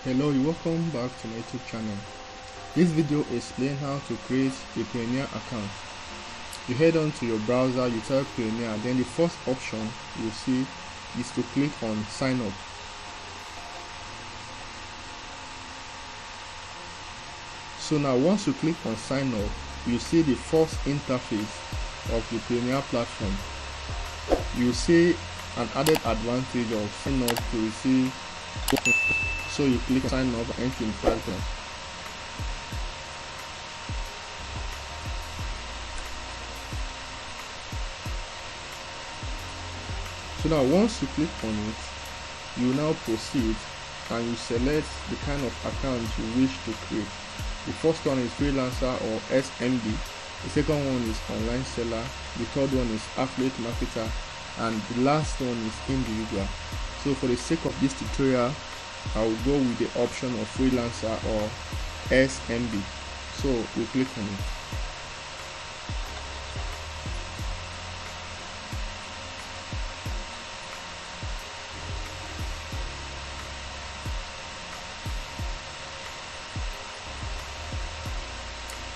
Hello, welcome back to my YouTube channel. This video explains how to create a Payoneer account. You head on to your browser, you type Payoneer, then the first option you see is to click on sign up. So now once you click on sign up, you see the first interface of the Payoneer platform. You see an added advantage of sign up to receive. So you click sign up and enter in $25. So now once you click on it, you now proceed and you select the kind of account you wish to create. The first one is freelancer or SMB. The second one is online seller. The third one is affiliate marketer, and the last one is individual. So for the sake of this tutorial, I will go with the option of freelancer or SMB. So we click on it.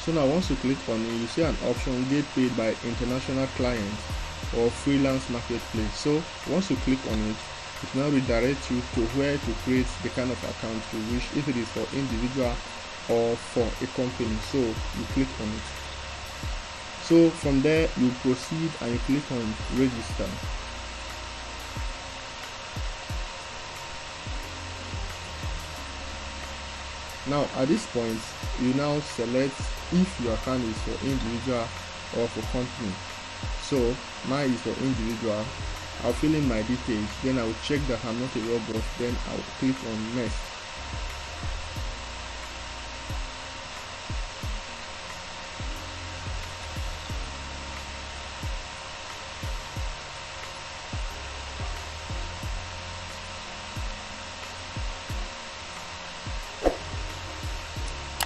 So now once you click on it, you see an option get paid by international clients or freelance marketplace. So once you click on it, it now redirects you to where to create the kind of account you wish, if it is for individual or for a company. So you click on it. So from there you proceed and you click on register. Now at this point, you now select if your account is for individual or for company. So mine is for individual. I'll fill in my details, then I will check that I'm not a robot, then I'll click on next.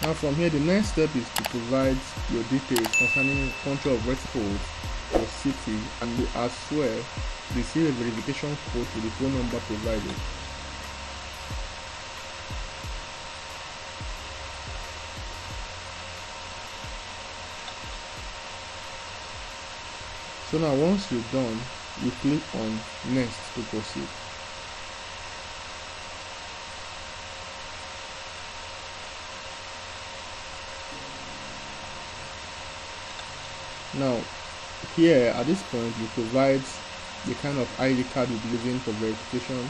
Now from here, the next step is to provide your details concerning country of residence, your city, and you as well receive a verification code to the phone number provided. So now once you're done, you click on next to proceed. Now here at this point, you provide the kind of ID card you'll be using for verification,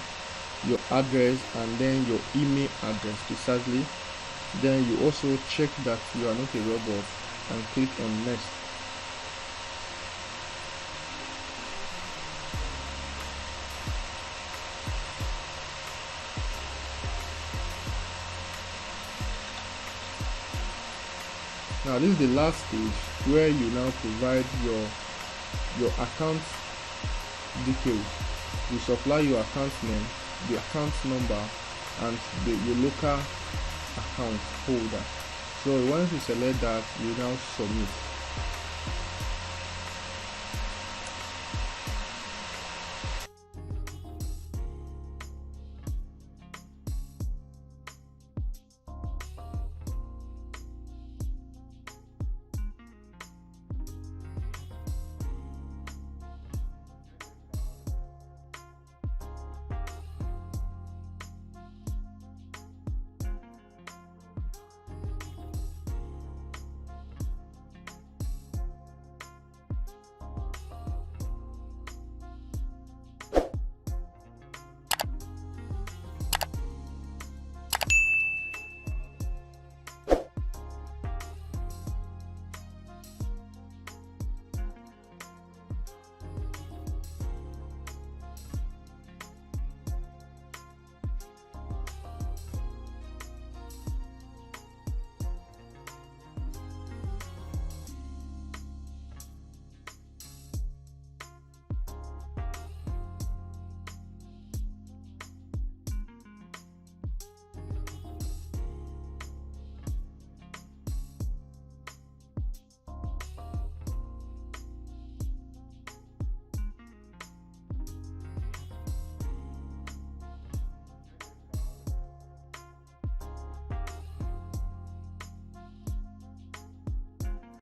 your address, and then your email address precisely. Then you also check that you are not a robot and click on next. Now this is the last stage where you now provide your account details. You supply your account name, the account number, and your local account holder. So once you select that, you now submit.